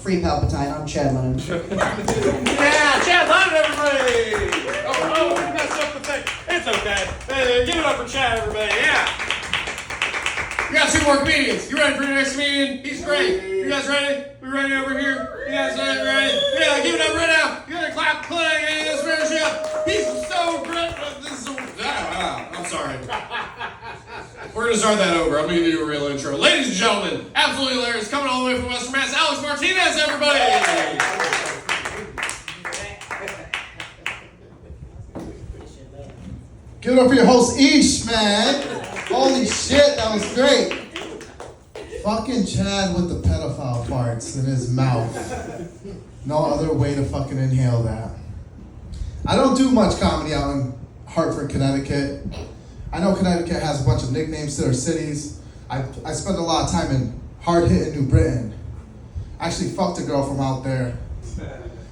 Free Palpatine. I'm Chad Lennon. Yeah, Chad Lennon, everybody! Oh, we messed up the thing. It's okay. Give it up for Chad, everybody. Yeah. You got two more comedians. You ready for your next comedian? He's great. You guys ready? We ready over here? You guys ready? Yeah, give it up right now. You gotta clap, play, this friendship. He's so great. I'm sorry. We're gonna start that over. I'm gonna do a real intro. Ladies and gentlemen, absolutely hilarious, coming all the way from Western Mass, Alex Martinez, everybody! Give it up for your host, Ish, man. Holy shit, that was great. Fucking Chad with the pedophile farts in his mouth. No other way to fucking inhale that. I don't do much comedy out in Hartford, Connecticut. I know Connecticut has a bunch of nicknames to their cities. I spend a lot of time in hard-hitting New Britain. I actually fucked a girl from out there.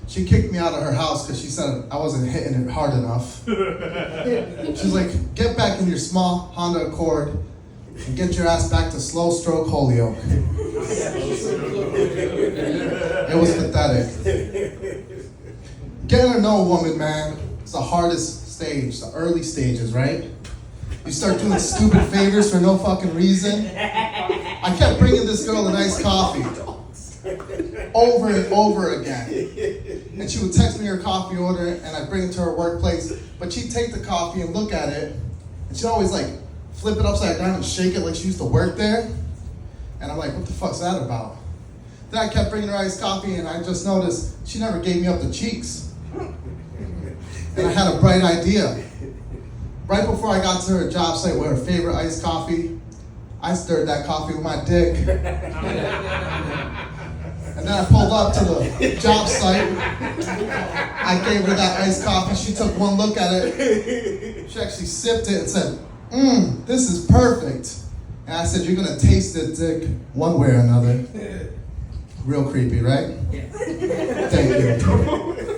She kicked me out of her house because she said I wasn't hitting it hard enough. She's like, get back in your small Honda Accord and get your ass back to slow stroke Holyoke. It was pathetic. Getting to know a woman, man, it's the hardest stage, the early stages, right? You start doing stupid favors for no fucking reason. I kept bringing this girl a nice coffee over and over again. And she would text me her coffee order and I'd bring it to her workplace. But she'd take the coffee and look at it and she'd always like flip it upside down and shake it like she used to work there. And I'm like, what the fuck's that about? Then I kept bringing her iced coffee and I just noticed she never gave me up the cheeks. And I had a bright idea. Right before I got to her job site with her favorite iced coffee, I stirred that coffee with my dick. And then I pulled up to the job site. I gave her that iced coffee. She took one look at it. She actually sipped it and said, this is perfect. And I said, you're gonna taste it, dick, one way or another. Real creepy, right? Thank you.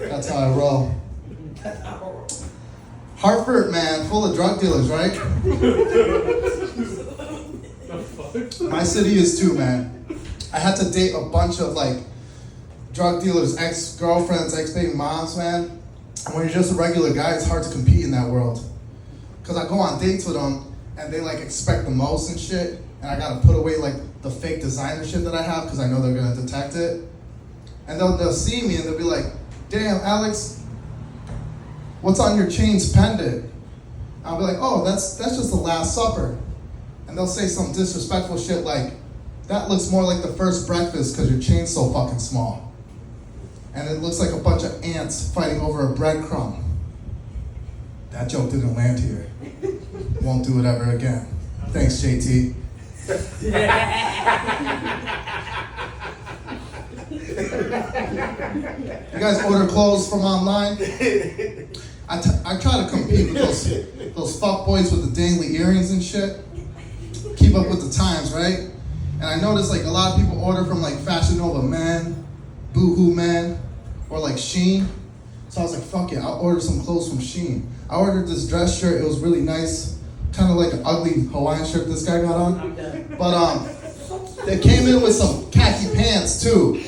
That's how I roll. Hartford, man, full of drug dealers, right? My city is too, man. I had to date a bunch of like drug dealers, ex-girlfriends, ex-baby moms, man. And when you're just a regular guy, it's hard to compete in that world. Cause I go on dates with them and they like expect the most and shit. And I gotta put away like the fake designer shit that I have cause I know they're gonna detect it. And they'll see me and they'll be like, damn, Alex, what's on your chain's pendant? I'll be like, oh, that's just the Last Supper. And they'll say some disrespectful shit like, that looks more like the first breakfast because your chain's so fucking small. And it looks like a bunch of ants fighting over a breadcrumb. That joke didn't land here. Won't do it ever again. Thanks, JT. You guys order clothes from online? I try to compete with those fuckboys with the dangly earrings and shit. Keep up with the times, right? And I noticed like a lot of people order from like Fashion Nova Man, Boohoo Man, or like Shein. So I was like, fuck it, I'll order some clothes from Shein. I ordered this dress shirt, it was really nice. Kind of like an ugly Hawaiian shirt this guy got on. But they came in with some khaki pants too,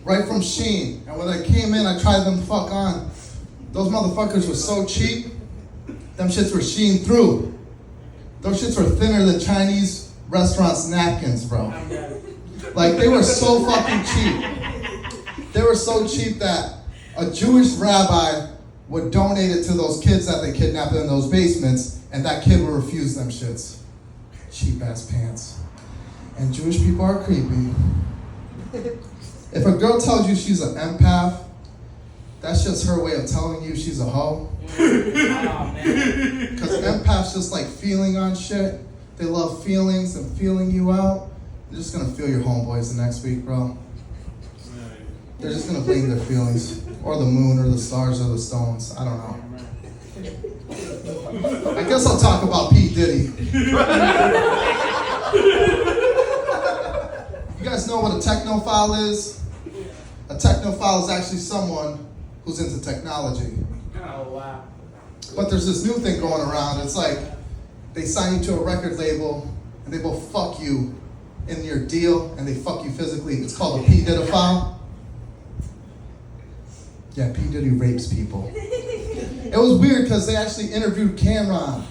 right from Shein. And when I came in, I tried them fuck on. Those motherfuckers were so cheap, them shits were Shein through. Those shits were thinner than Chinese restaurants' napkins, bro. Like, they were so fucking cheap. They were so cheap that a Jewish rabbi would donate it to those kids that they kidnapped in those basements, and that kid would refuse them shits. Cheap ass pants. And Jewish people are creepy. If a girl tells you she's an empath, that's just her way of telling you she's a hoe. Because empaths just like feeling on shit. They love feelings and feeling you out. They're just gonna feel your homeboys the next week, bro. They're just gonna blame their feelings. Or the moon, or the stars, or the stones. I don't know. I guess I'll talk about P. Diddy. You guys know what a technophile is? A technophile is actually someone who's into technology. Oh, wow. But there's this new thing going around. It's like they sign you to a record label and they will fuck you in your deal and they fuck you physically. It's called a P-Diddophile. Yeah, P. Diddy rapes people. It was weird because they actually interviewed Cameron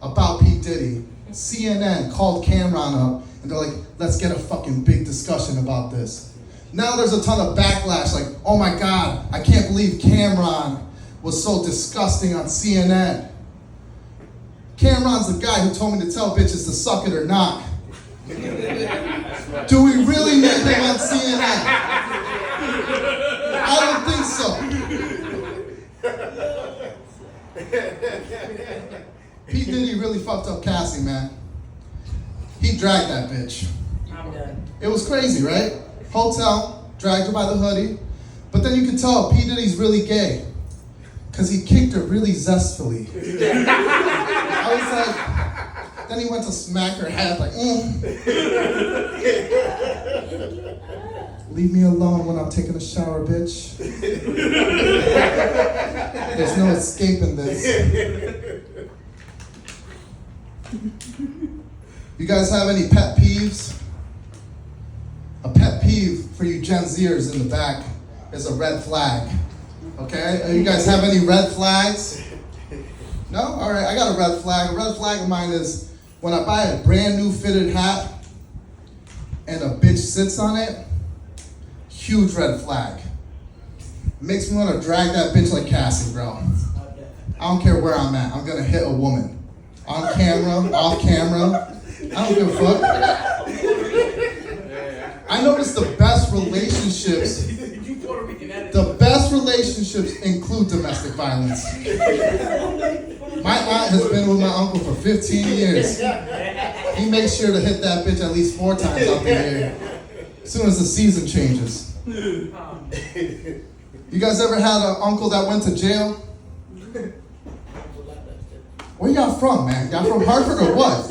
about P. Diddy. CNN called Cameron up and they're like, let's get a fucking big discussion about this. Now there's a ton of backlash like, oh my God, I can't believe Cameron was so disgusting on CNN. Cameron's the guy who told me to tell bitches to suck it or not. Do we really need him on CNN? I don't think so. P. Diddy really fucked up Cassie, man. He dragged that bitch. I'm done. It was crazy, right? Hotel, dragged her by the hoodie. But then you could tell P. Diddy's really gay. Because he kicked her really zestfully. I was like, then he went to smack her head like, Leave me alone when I'm taking a shower, bitch. There's no escaping this. You guys have any pet peeves? A pet peeve for you Gen Zers in the back is a red flag. Okay? You guys have any red flags? No? Alright, I got a red flag. A red flag of mine is when I buy a brand new fitted hat and a bitch sits on it, huge red flag. Makes me want to drag that bitch like Cassie, bro. I don't care where I'm at. I'm going to hit a woman. On camera, off camera. I don't give a fuck. I noticed the best relationships include domestic violence. My aunt has been with my uncle for 15 years. He makes sure to hit that bitch at least 4 times out the year. As soon as the season changes. You guys ever had an uncle that went to jail? Where y'all from, man? Y'all from Hartford or what?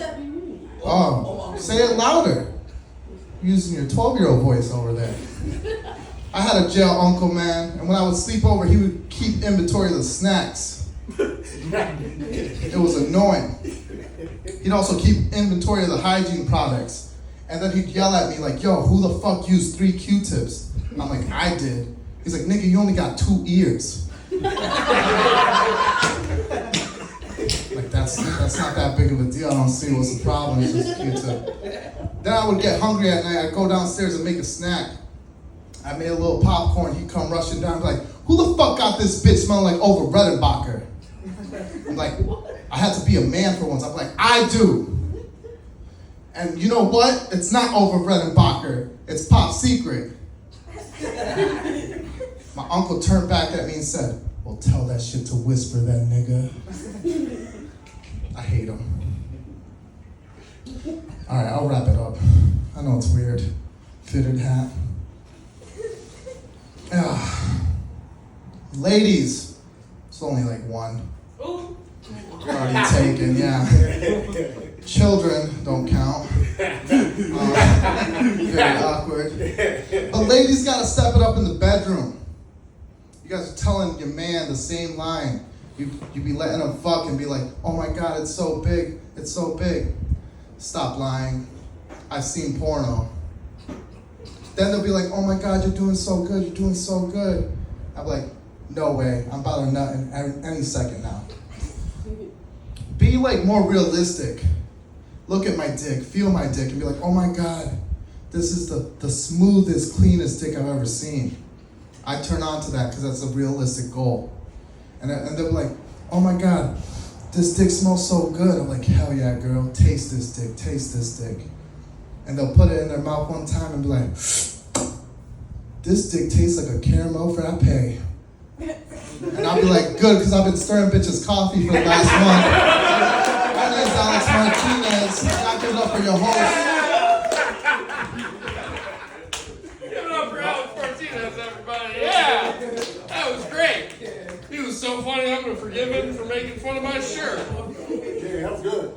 Oh, say it louder. Using your 12-year-old voice over there. I had a jail uncle, man, and when I would sleep over, he would keep inventory of the snacks. It was annoying. He'd also keep inventory of the hygiene products. And then he'd yell at me like, yo, who the fuck used 3 Q-tips? I'm like, I did. He's like, nigga, you only got 2 ears. Like, that's not that big of a deal. I don't see what's the problem. It's just a Q-tip. Then I would get hungry at night. I'd go downstairs and make a snack. I made a little popcorn. He'd come rushing down. Like, who the fuck got this bitch smelling like over Redenbacher? I'm like, I had to be a man for once. I'm like, I do. And you know what? It's not over Redenbacher. It's Pop Secret. My uncle turned back at me and said, well, tell that shit to Whisper then, nigga. I hate him. All right, I'll wrap it up. I know it's weird. Fitted hat. Ladies, it's only like one. Already taken, yeah. Children don't count. Very awkward. But ladies gotta step it up in the bedroom. You guys are telling your man the same line. You be letting him fuck and be like, oh my God, it's so big, it's so big. Stop lying. I've seen porno. Then they'll be like, oh my God, you're doing so good, you're doing so good. I'm like, no way, I'm about to nut in any second now. Be like more realistic. Look at my dick, feel my dick, and be like, oh my God, this is the smoothest, cleanest dick I've ever seen. I turn on to that because that's a realistic goal. And they'll be like, oh my God, this dick smells so good. I'm like, hell yeah, girl, taste this dick, taste this dick. And they'll put it in their mouth one time and be like, this dick tastes like a caramel frappe. And I'll be like, good, because I've been stirring bitches coffee for the last month. My name's Alex Martinez. Y'all give it up for your host. Give it up for Alex Martinez, everybody. Yeah, that was great. He was so funny, I'm going to forgive him for making fun of my shirt. Yeah, that was good.